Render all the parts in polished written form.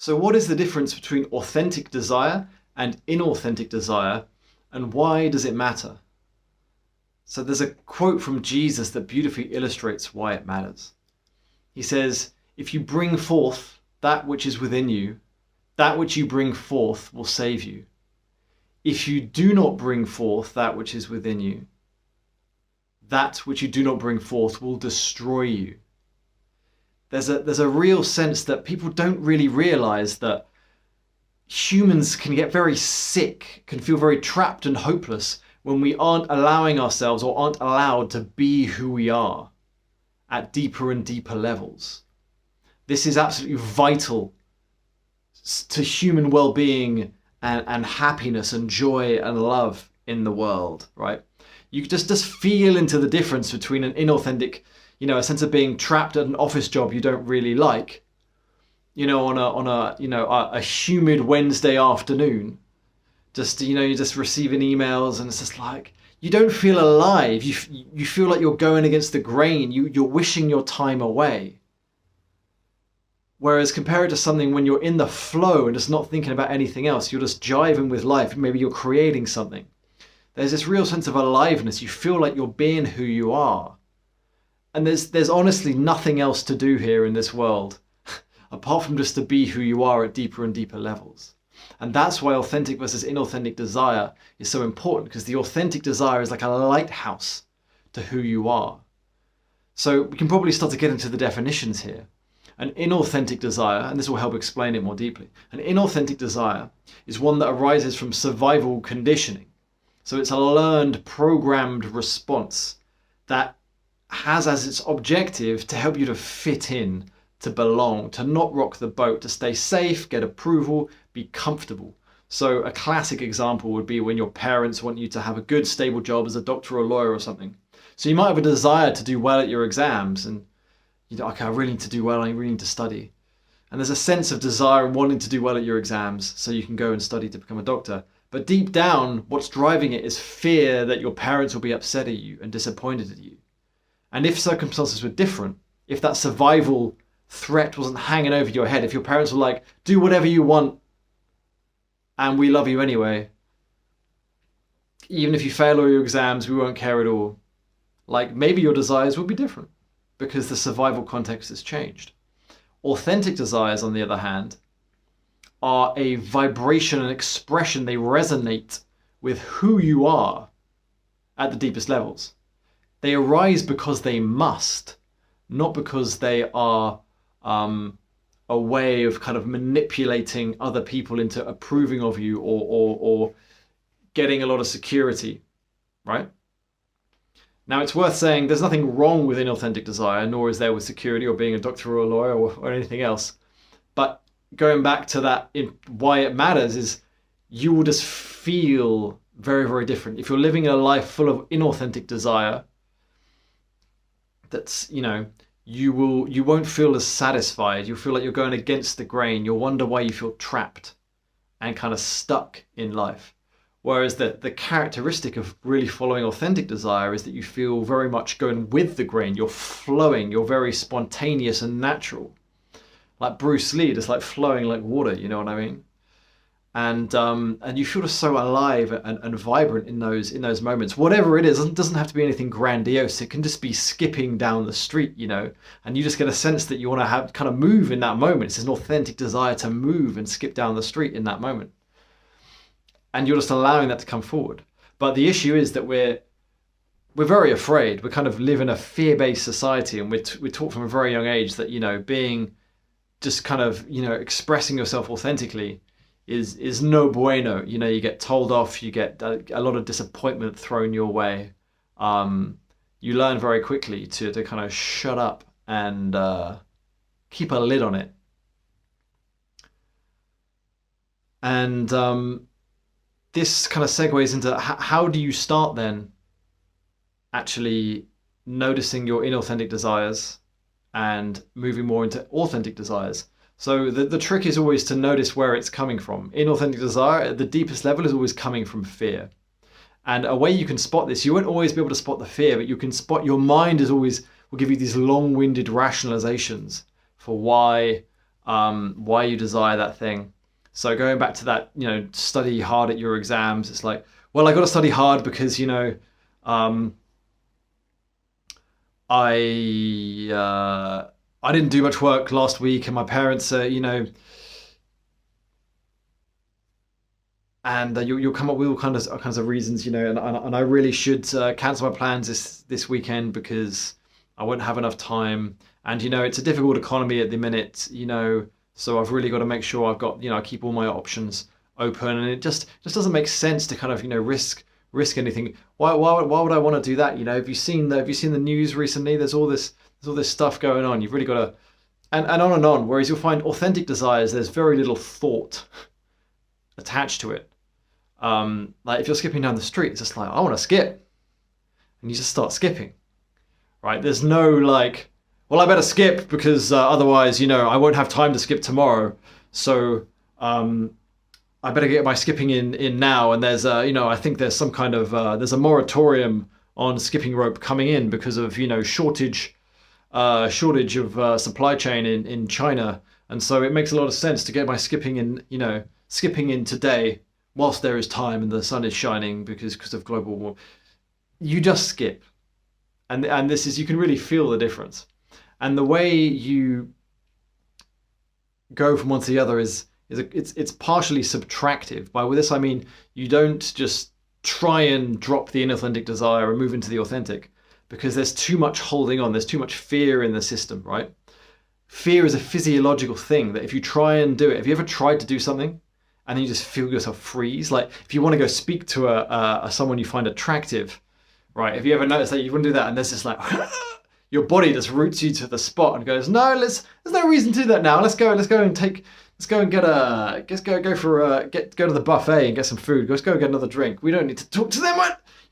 So what is the difference between authentic desire and inauthentic desire, and why does it matter? So there's a quote from Jesus that beautifully illustrates why it matters. He says, if you bring forth that which is within you, that which you bring forth will save you. If you do not bring forth that which is within you, that which you do not bring forth will destroy you. There's a real sense that people don't really realize that humans can get very sick, can feel very trapped and hopeless when we aren't allowing ourselves or aren't allowed to be who we are at deeper and deeper levels. This is absolutely vital to human well-being and happiness and joy and love in the world, right? You just feel into the difference between an inauthentic, a sense of being trapped at an office job you don't really like, on a humid Wednesday afternoon, you're just receiving emails and it's just like, you don't feel alive. You feel like you're going against the grain. You're wishing your time away. Whereas compare it to something when you're in the flow and just not thinking about anything else, you're just jiving with life. Maybe you're creating something. There's this real sense of aliveness. You feel like you're being who you are. And there's honestly nothing else to do here in this world apart from just to be who you are at deeper and deeper levels. And that's why authentic versus inauthentic desire is so important, because the authentic desire is like a lighthouse to who you are. So we can probably start to get into the definitions here. An inauthentic desire, and this will help explain it more deeply, an inauthentic desire is one that arises from survival conditioning. So it's a learned, programmed response that has as its objective to help you to fit in, to belong, to not rock the boat, to stay safe, get approval, be comfortable. So a classic example would be when your parents want you to have a good, stable job as a doctor or a lawyer or something. So you might have a desire to do well at your exams, and okay, I really need to do well, I really need to study. And there's a sense of desire and wanting to do well at your exams so you can go and study to become a doctor. But deep down, what's driving it is fear that your parents will be upset at you and disappointed at you. And if circumstances were different, if that survival threat wasn't hanging over your head, if your parents were like, do whatever you want and we love you anyway, even if you fail all your exams, we won't care at all. Like, maybe your desires would be different because the survival context has changed. Authentic desires, on the other hand, are a vibration and expression. They resonate with who you are at the deepest levels. They arise because they must, not because they are a way of kind of manipulating other people into approving of you or getting a lot of security, right? Now, it's worth saying there's nothing wrong with inauthentic desire, nor is there with security or being a doctor or a lawyer or anything else. But going back to that, why it matters is you will just feel very, very different. If you're living a life full of inauthentic desire, that's, you won't feel as satisfied. You'll feel like you're going against the grain. You'll wonder why you feel trapped and kind of stuck in life. Whereas the characteristic of really following authentic desire is that you feel very much going with the grain. You're flowing. You're very spontaneous and natural. Like Bruce Lee, just like flowing like water, you know what I mean? And you feel just so alive and vibrant in those moments. Whatever it is, it doesn't have to be anything grandiose. It can just be skipping down the street, and you just get a sense that you want to have kind of move in that moment. It's an authentic desire to move and skip down the street in that moment. And you're just allowing that to come forward. But the issue is that we're very afraid. We kind of live in a fear-based society, and we're taught from a very young age that, being just kind of, expressing yourself authentically is no bueno. You get told off, you get a lot of disappointment thrown your way. You learn very quickly to kind of shut up and keep a lid on it. And this kind of segues into how do you start then actually noticing your inauthentic desires and moving more into authentic desires. So the trick is always to notice where it's coming from. Inauthentic desire at the deepest level is always coming from fear. And a way you can spot this, you won't always be able to spot the fear, but you can spot, your mind will give you these long-winded rationalizations for why why you desire that thing. So going back to that, study hard at your exams. It's like, well, I got to study hard because, um, I didn't do much work last week, and my parents, and you'll come up with all kinds of reasons, and I really should cancel my plans this weekend because I won't have enough time. And it's a difficult economy at the minute, so I've really got to make sure I've got, I keep all my options open, and it just doesn't make sense to kind of risk anything. Why would I want to do that? Have you seen the news recently? There's all this stuff going on. You've really got to, and on and on. Whereas you'll find authentic desires, there's very little thought attached to it. Like if you're skipping down the street, it's just like, I want to skip, and you just start skipping, right? There's no like, well, I better skip because otherwise, I won't have time to skip tomorrow. So I better get my skipping in now. And there's I think there's some kind of there's a moratorium on skipping rope coming in because of shortage of supply chain in China. And so it makes a lot of sense to get my skipping in today whilst there is time and the sun is shining because of global warming. You just skip. And this is, you can really feel the difference. And the way you go from one to the other it's partially subtractive. By this I mean you don't just try and drop the inauthentic desire and move into the authentic, because there's too much holding on. There's too much fear in the system, right? Fear is a physiological thing that if you try and do it, have you ever tried to do something and then you just feel yourself freeze? Like if you want to go speak to a someone you find attractive, right? Have you ever noticed that you want to do that and there's just like your body just roots you to the spot and goes, no, there's no reason to do that now. Let's go and go to the buffet and get some food. Let's go and get another drink. We don't need to talk to them.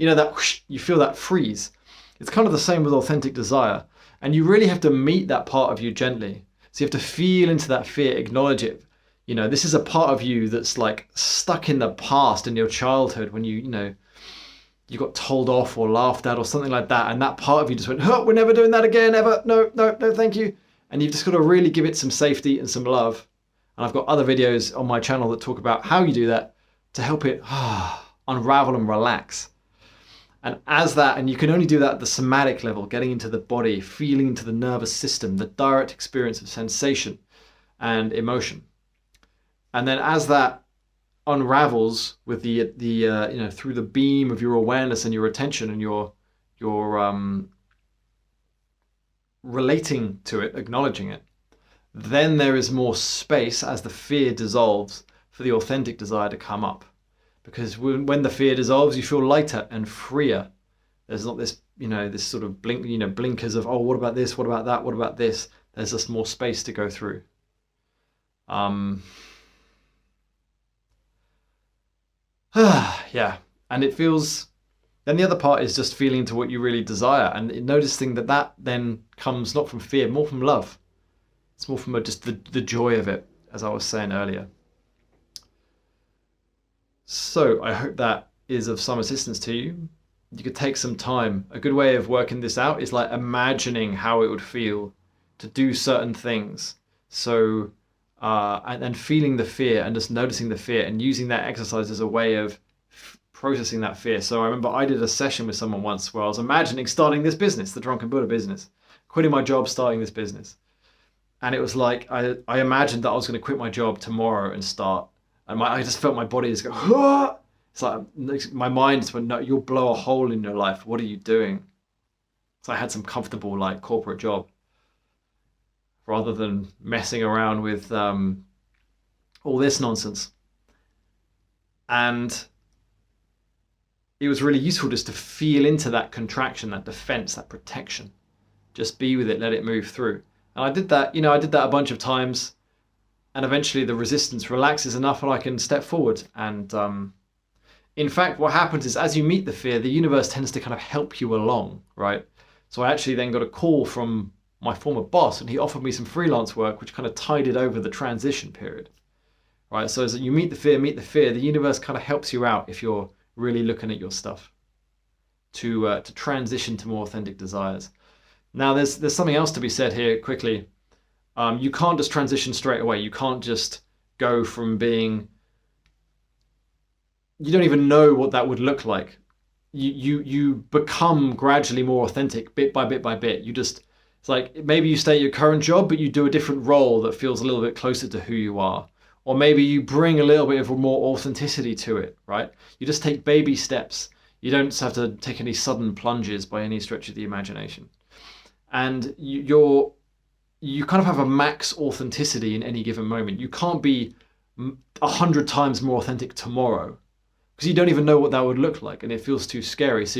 That whoosh, you feel that freeze. It's kind of the same with authentic desire. And you really have to meet that part of you gently. So you have to feel into that fear, acknowledge it. This is a part of you that's like stuck in the past, in your childhood, when you got told off or laughed at or something like that. And that part of you just went, oh, we're never doing that again, ever. No, thank you. And you've just got to really give it some safety and some love. And I've got other videos on my channel that talk about how you do that to help it unravel and relax. And and you can only do that at the somatic level, getting into the body, feeling into the nervous system, the direct experience of sensation and emotion. And then as that unravels with the through the beam of your awareness and your attention and your relating to it, acknowledging it, then there is more space as the fear dissolves for the authentic desire to come up. Because when the fear dissolves, you feel lighter and freer. There's not this, this sort of blinkers of, oh, what about this? What about that? What about this? There's just more space to go through. Yeah. And it feels, then the other part is just feeling into what you really desire and noticing that then comes not from fear, more from love. It's more from just the joy of it, as I was saying earlier. So I hope that is of some assistance to you. You could take some time. A good way of working this out is like imagining how it would feel to do certain things. So, and feeling the fear and just noticing the fear and using that exercise as a way of processing that fear. So I remember I did a session with someone once where I was imagining starting this business, the Drunken Buddha business, quitting my job, starting this business. And it was like, I imagined that I was going to quit my job tomorrow and start. And I just felt my body just go, ah! It's like my mind just went, no, you'll blow a hole in your life. What are you doing? So I had some comfortable corporate job rather than messing around with all this nonsense. And it was really useful just to feel into that contraction, that defense, that protection. Just be with it, let it move through. And I did that, a bunch of times. And eventually the resistance relaxes enough and I can step forward. And in fact, what happens is as you meet the fear, the universe tends to kind of help you along, right? So I actually then got a call from my former boss and he offered me some freelance work, which kind of tided over the transition period, right? So as you meet the fear, the universe kind of helps you out if you're really looking at your stuff to transition to more authentic desires. Now, there's something else to be said here quickly. You can't just transition straight away. You can't just go from being, you don't even know what that would look like. You become gradually more authentic bit by bit by bit. You just, it's like maybe you stay at your current job, but you do a different role that feels a little bit closer to who you are. Or maybe you bring a little bit of more authenticity to it, right? You just take baby steps. You don't have to take any sudden plunges by any stretch of the imagination. And you kind of have a max authenticity in any given moment. You can't be 100 times more authentic tomorrow because you don't even know what that would look like, and it feels too scary. So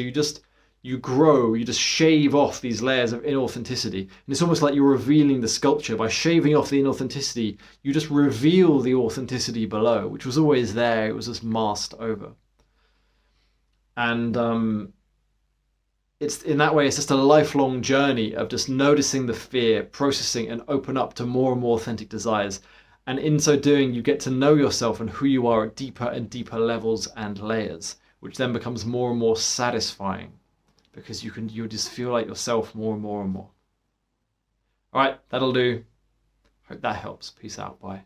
you grow, you just shave off these layers of inauthenticity, and it's almost like you're revealing the sculpture. By shaving off the inauthenticity, you just reveal the authenticity below, which was always there. It was just masked over. And it's in that way, it's just a lifelong journey of just noticing the fear, processing, and open up to more and more authentic desires. And in so doing, you get to know yourself and who you are at deeper and deeper levels and layers, which then becomes more and more satisfying because you just feel like yourself more and more and more. All right, that'll do. Hope that helps. Peace out. Bye.